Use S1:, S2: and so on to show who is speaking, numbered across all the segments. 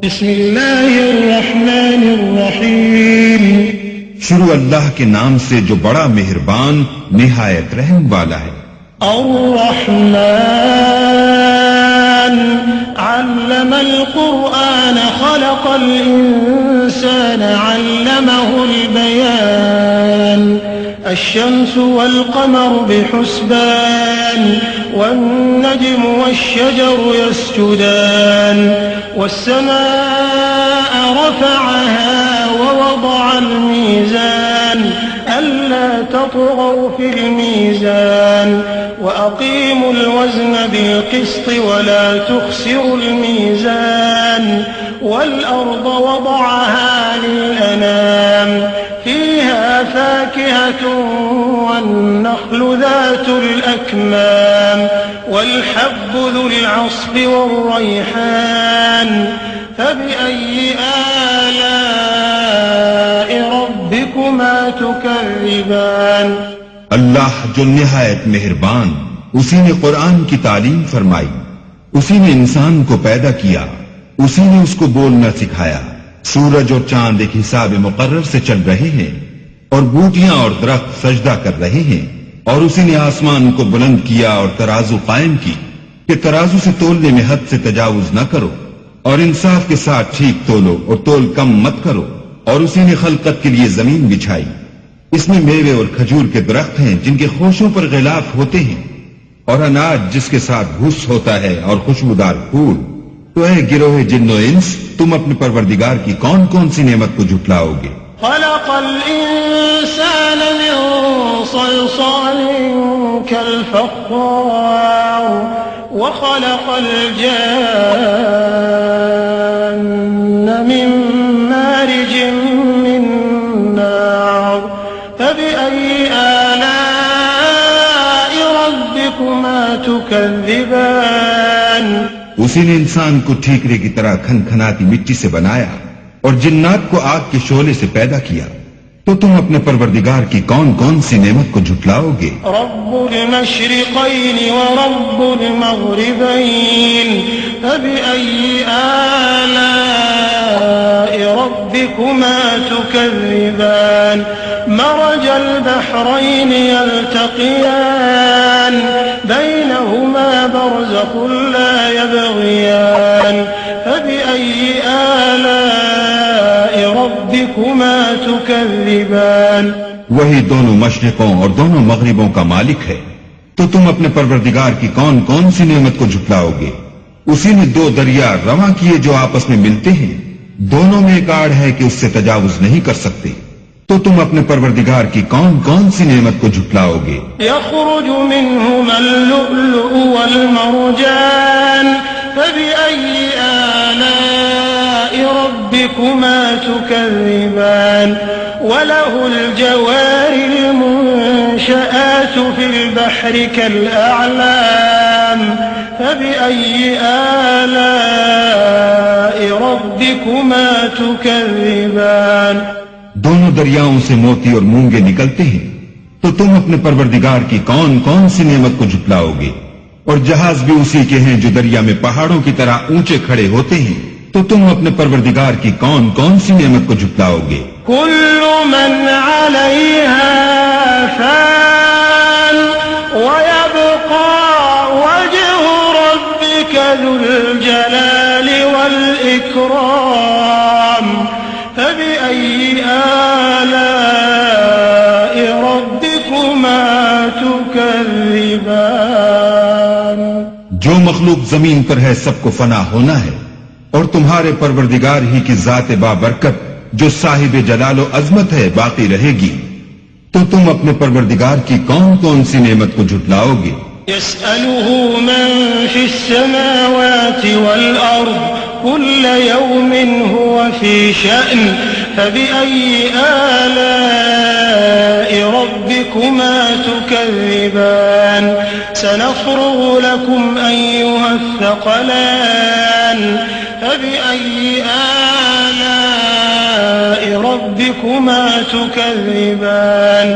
S1: بسم اللہ الرحمن الرحیم،
S2: شروع اللہ کے نام سے جو بڑا مہربان نہایت رحم والا ہے۔
S1: الرحمن علم القرآن خلق الإنسان علمه البيان، الشمس والقمر بحسبان، والنجم والشجر يسجدان، والسماء رفعها ووضع الميزان ألا تطغوا في الميزان، وأقيموا الوزن بالقسط ولا تخسروا الميزان، والأرض وضعها للأنام فيها فاكهة والنخل ذات الأكمام والحب ذو العصف والريحان، فبأي آلاء ربكما تكذبان۔
S2: اللہ جو نہایت مہربان، اسی نے قرآن کی تعلیم فرمائی، اسی نے انسان کو پیدا کیا، اسی نے اس کو بولنا سکھایا۔ سورج اور چاند ایک حساب مقرر سے چل رہے ہیں، اور بوٹیاں اور درخت سجدہ کر رہے ہیں، اور اسی نے آسمان کو بلند کیا اور ترازو قائم کی کہ ترازو سے تولنے میں حد سے تجاوز نہ کرو، اور انصاف کے ساتھ ٹھیک تولو اور تول کم مت کرو۔ اور اسی نے خلقت کے لیے زمین بچھائی، اس میں میوے اور کھجور کے درخت ہیں جن کے خوشوں پر غلاف ہوتے ہیں، اور اناج جس کے ساتھ بھوس ہوتا ہے، اور خوشبودار پھول۔ تو اے گروہ جن و انس، تم اپنے پروردگار کی کون کون سی نعمت کو جھٹلاؤ گے؟
S1: خلق الإنسان من صلصال كالفخار، وخلق الجان من مارج من نار، فبأي آلاء ربكما تكذبان۔
S2: اسی نے انسان کو ٹھیکرے کی طرح کھنکھناتی مٹی سے بنایا اور جنات کو آگ کے شعلے سے پیدا کیا، تو تم اپنے پروردگار کی کون کون سی نعمت کو جھٹلاؤ گے؟
S1: رب المشرقین ورب المغربین، فبأي آلاء ربكما تكذبان۔ مرج البحرين يلتقيان، بينهما برزخ لا يبغيان، فبأي آلاء ربكما تكذبان۔
S2: وہی دونوں مشرقوں اور دونوں مغربوں کا مالک ہے، تو تم اپنے پروردگار کی کون کون سی نعمت کو جھٹلاؤ گے؟ اسی نے دو دریا رواں کیے جو آپس میں ملتے ہیں، دونوں میں ایک آڑ ہے کہ اس سے تجاوز نہیں کر سکتے، تو تم اپنے پروردگار کی کون کون سی نعمت کو جھٹلاؤ گے؟
S1: يخرج منهما اللؤلؤ والمرجان، فبأي آلاء ربكما تكذبان۔ وله الجوار المنشآت في البحر كالأعلام، فبأي آلاء ربكما تكذبان۔
S2: دونوں دریاؤں سے موتی اور مونگے نکلتے ہیں، تو تم اپنے پروردگار کی کون کون سی نعمت کو جھٹلاؤ گے؟ اور جہاز بھی اسی کے ہیں جو دریا میں پہاڑوں کی طرح اونچے کھڑے ہوتے ہیں، تو تم اپنے پروردگار کی کون کون سی نعمت کو جھٹلاؤ گے؟
S1: كل من عليها فان، ويبقى وجه ربك ذو الجلال والإكرام، فبأي آلاء ربكما تكذبان۔
S2: جو مخلوق زمین پر ہے سب کو فنا ہونا ہے، اور تمہارے پروردگار ہی کی ذات بابرکت جو صاحب جلال و عظمت ہے باقی رہے گی، تو تم اپنے پروردگار کی کون کون سی نعمت کو جھٹلاؤ گے؟
S1: يسأله من في السماوات والأرض كل يوم هو في شأن، فبأي آلاء ربكما تكذبان۔ سنفرغ لكم أيها الثقلان، فبأي آلاء ربكما تكذبان۔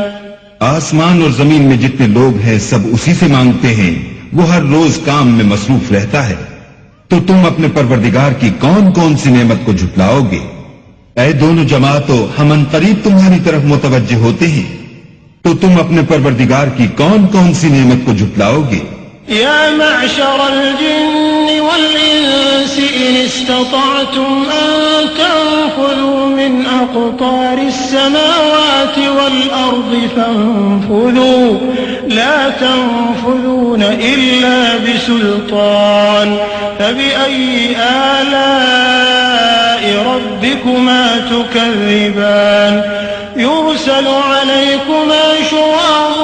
S2: آسمان اور زمین میں جتنے لوگ ہیں سب اسی سے مانگتے ہیں، وہ ہر روز کام میں مصروف رہتا ہے، تو تم اپنے پروردگار کی کون کون سی نعمت کو جھٹلاؤ گے؟ اے دونوں جماعتوں، ہم ان قریب تمہاری طرف متوجہ ہوتے ہیں، تو تم اپنے پروردگار کی کون کون سی نعمت کو جھٹلاؤ گے؟
S1: يا معشر الجن والإنس إن استطعتم أن تنفذوا من أقطار السماوات والأرض فانفذوا لا تنفذون إلا بسلطان فبأي آلاء ربكما تكذبان يرسل عليكما شواظ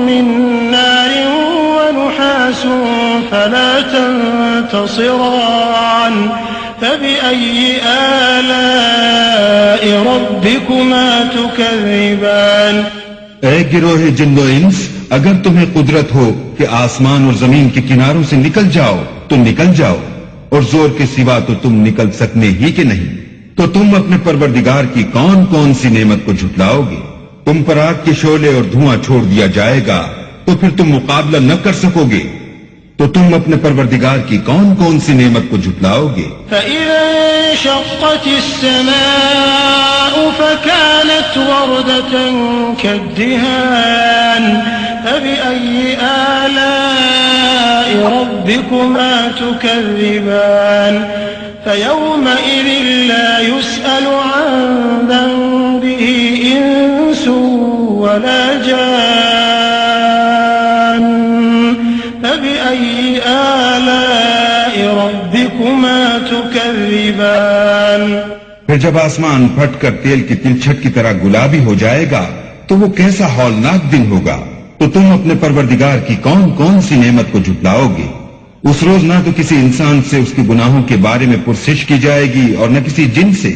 S1: من نار ونحاس فلا تنتصران فبأي آلاء ربكما تكذبان
S2: اے گروہ جن و انس، اگر تمہیں قدرت ہو کہ آسمان اور زمین کے کناروں سے نکل جاؤ تو نکل جاؤ، اور زور کے سوا تو تم نکل سکنے ہی کہ نہیں، تو تم اپنے پروردگار کی کون کون سی نعمت کو جھٹلاؤ گے؟ تم پر آگ کے شعلے اور دھواں چھوڑ دیا جائے گا تو پھر تم مقابلہ نہ کر سکو گے، تو تم اپنے پروردگار کی کون کون سی نعمت کو جھٹلاؤ گے؟
S1: فَإِذَا انشَقَّتِ السَّمَاءُ فَكَانَتْ وَرْدَةً كَالدِّهَانِ فَبِأَيِّ آلَاءِ رَبِّكُمَا تُكَذِّبَانِ فَيَوْمَئِذٍ لَا يُسْأَلُ عَنْ ذَنبِهِ إِنسٌ وَلَا جَانٌّ فَبِأَيِّ آلَاءِ رَبِّكُمَا تُكَذِّبَانِ
S2: پھر جب آسمان پھٹ کر تیل کی تلچھٹ کی طرح گلابی ہو جائے گا تو وہ کیسا ہولناک دن ہوگا، تو تم اپنے پروردگار کی کون کون سی نعمت کو جھٹلاؤ گے؟ اس روز نہ تو کسی انسان سے اس کے گناہوں کے بارے میں پرسش کی جائے گی اور نہ کسی جن سے،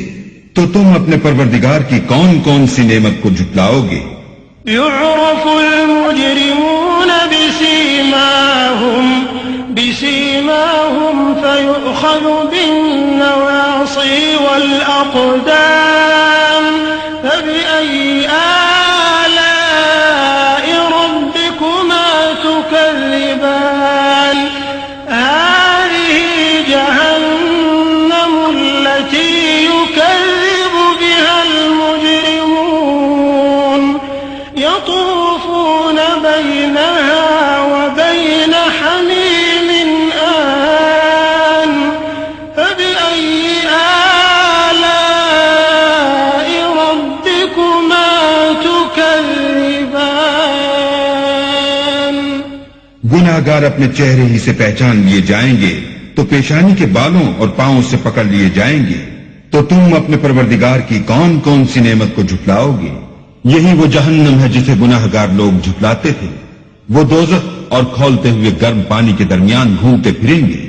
S2: تو تم اپنے پروردگار کی کون کون سی نعمت کو جھٹلاؤ گے؟
S1: يعرف المجرمون بسيماهم فيؤخذ بالنواصي والأقدام فبأي آلاء ربكما تكذبان هذه جهنم التي يكذب بها المجرمون يطوفون بينها وبين حميم آن فبأي آلاء ربكما تكذبان
S2: گناہ گار اپنے چہرے ہی سے پہچان لیے جائیں گے تو پیشانی کے بالوں اور پاؤں سے پکڑ لیے جائیں گے، تو تم اپنے پروردگار کی کون کون سی نعمت کو جھٹلاؤ گے؟ یہی وہ جہنم ہے جسے گناہ گار لوگ جھٹلاتے تھے، وہ دوزخ اور کھولتے ہوئے گرم پانی کے درمیان گھومتے پھریں گے،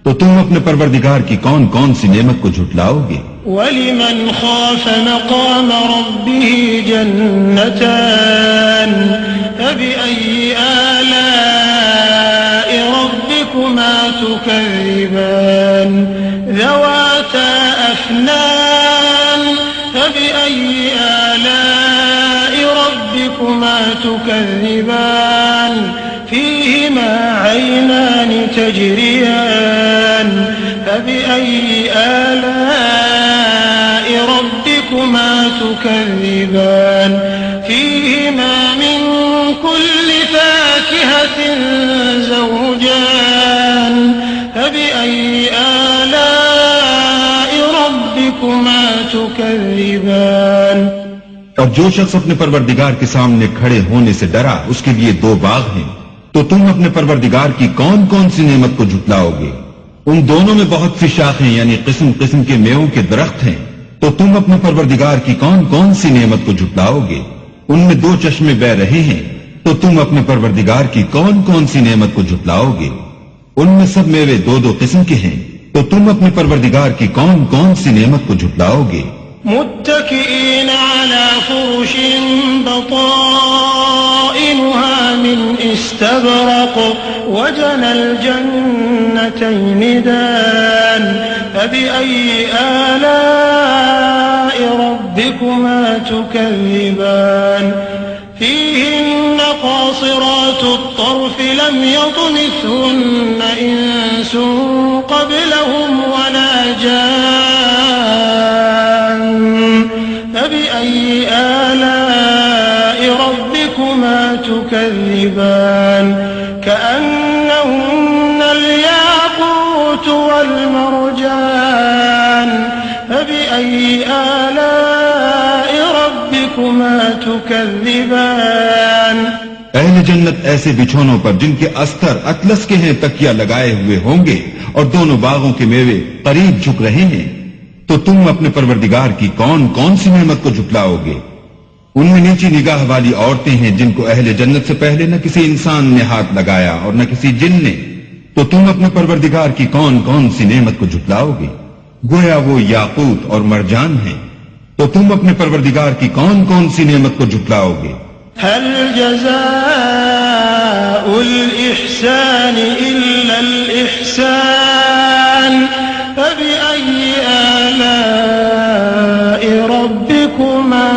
S2: تو تم اپنے پروردگار کی کون کون سی نعمت کو جھٹلاؤ گے؟
S1: وَلِمَنْ خَافَ مَقَامَ رَبِّهِ جَنَّتَانِ فَبِأَيِّ آلَاءِ رَبِّكُمَا تُكَذِّبَانِ ذَوَاتَا أَفْنَانٍ فَبِأَيِّ آلَاءِ رَبِّكُمَا تُكَذِّبَانِ فِيهِمَا عَيْنَانِ تَجْرِيَانِ فَبِأَيِّ آلَاءِ رَبِّكُمَا تُكَذِّبَانِ فِيهِمَا مِن كُلِّ فَاكِهَةٍ زَوْجَانِ فَبِأَيِّ آلَاءِ رَبِّكُمَا تُكَذِّبَانِ
S2: اور جو شخص اپنے پروردگار کے سامنے کھڑے ہونے سے ڈرا اس کے لیے دو باغ ہیں، تو تم اپنے پروردگار کی کون کون سی نعمت کو جھٹلاؤ گے؟ ان دونوں میں بہت سی شاخیں یعنی قسم قسم کے میووں کے درخت ہیں، تو تم اپنے پروردگار کی کون کون سی نعمت کو جھٹلاؤ گے؟ ان میں دو چشمے بہ رہے ہیں، تو تم اپنے پروردگار کی کون کون سی نعمت کو جھٹلاؤ گے؟ ان میں سب میوے دو دو قسم کے ہیں، تو تم اپنے پروردگار کی کون کون سی نعمت کو جھٹلاؤ گے؟
S1: متكئين على فرش بطائنها من استبرق وجنى الجنتين دان فبأي آلاء ربكما تكذبان فيهن قاصرات قاصرات الطرف لم يطمثهن إنس قبلهم ولا جان فبأي آلاء ربكما تكذبان كأنهن الياقوت والمرجان فبأي آلاء ربكما تكذبان
S2: اہل جنت ایسے بچھونوں پر جن کے استر اطلس کے ہیں تکیا لگائے ہوئے ہوں گے اور دونوں باغوں کے میوے قریب جھک رہے ہیں، تو تم اپنے پروردگار کی کون کون سی نعمت کو جھٹلاؤ گے؟ ان میں نیچی نگاہ والی عورتیں ہیں جن کو اہل جنت سے پہلے نہ کسی انسان نے ہاتھ لگایا اور نہ کسی جن نے، تو تم اپنے پروردگار کی کون کون سی نعمت کو جھٹلاؤ گے؟ گویا وہ یاقوت اور مرجان ہیں، تو تم اپنے پروردگار کی کون کون سی نعمت کو جھٹلاؤ گے؟
S1: هل جزاء الإحسان إلا الإحسان فبأي آلاء ربكما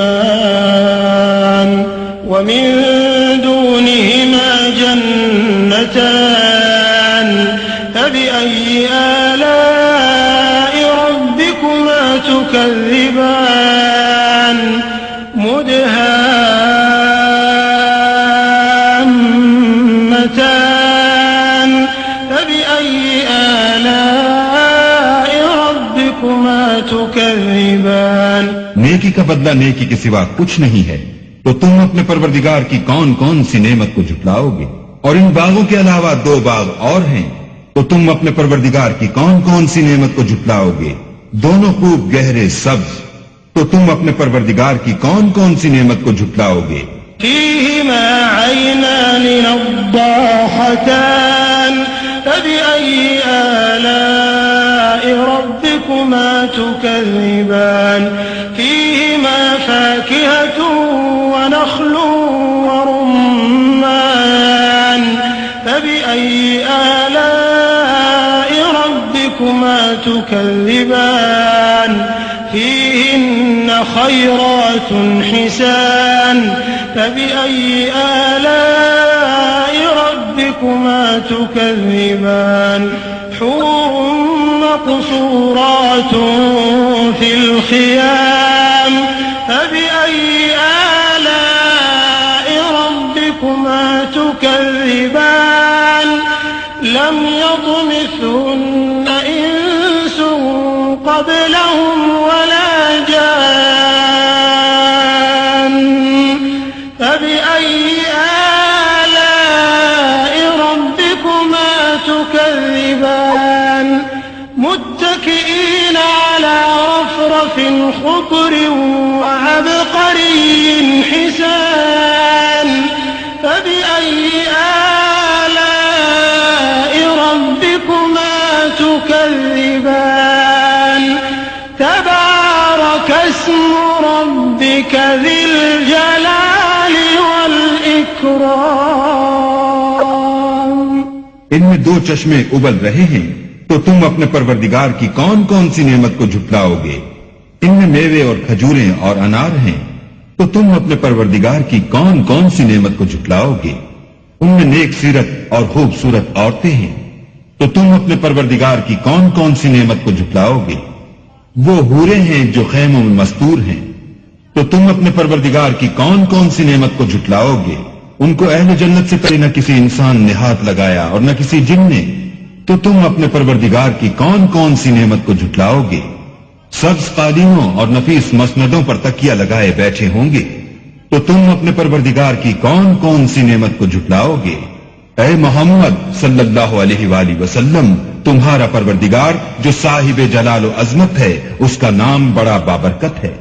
S1: تكذبان ومن دونهما جنتان فبأي آلاء ربكما تكذبان مدهامتان فبأي آلاء ربكما تكذبان
S2: نیکی کا بدلہ نیکی کے سوا کچھ نہیں ہے، تو تم اپنے پروردگار کی کون کون سی نعمت کو جھٹلاؤ گے؟ اور ان باغوں کے علاوہ 2 باغ اور ہیں، تو تم اپنے پروردگار کی کون کون سی نعمت کو جھٹلاؤ گے؟ دونوں خوب گہرے سبز، تو تم اپنے پروردگار کی کون کون سی نعمت کو جھٹلاؤ گے؟
S1: فيهما عينان نضاحتان فبأي آلاء ربكما تكذبان فيهما فاكهة ونخل ورمان فبأي آلاء ربكما تكذبان فيهن خيرات حسان فبأي آلاء ربكما تكذبان حور مقصورات في الخيام فبأي آلاء ربكما تكذبان لم يطمثهن إنس قبلهم ولا جان فبأي آلاء ربكما تكذبان متكئين على رفرف خضر وعبقري حسان فبأي آلاء ربكما تكذبان تبارك اسم ربك ذي الجلال والإكرام
S2: ان میں 2 چشمے ابل رہے ہیں، تو تم اپنے پروردگار کی کون کون سی نعمت کو جھٹلاؤ گے؟ ان میں میوے اور کھجوریں اور انار ہیں، تو تم اپنے پروردگار کی کون کون سی نعمت کو جھٹلاؤ گے؟ ان میں نیک سیرت اور خوبصورت عورتیں ہیں، تو تم اپنے پروردگار کی کون کون سی نعمت کو جھٹلاؤ گے؟ وہ حوریں ہیں جو خیموں میں مستور ہیں، تو تم اپنے پروردگار کی کون کون سی نعمت کو جھٹلاؤ گے؟ ان کو اہل جنت سے پہلے نہ کسی انسان نے ہاتھ لگایا اور نہ کسی جن نے، تو تم اپنے پروردگار کی کون کون سی نعمت کو جھٹلاؤ گے؟ سبز قالینوں اور نفیس مسندوں پر تکیہ لگائے بیٹھے ہوں گے، تو تم اپنے پروردگار کی کون کون سی نعمت کو جھٹلاؤ گے؟ اے محمد صلی اللہ علیہ وآلہ وسلم، تمہارا پروردگار جو صاحب جلال و عظمت ہے، اس کا نام بڑا بابرکت ہے۔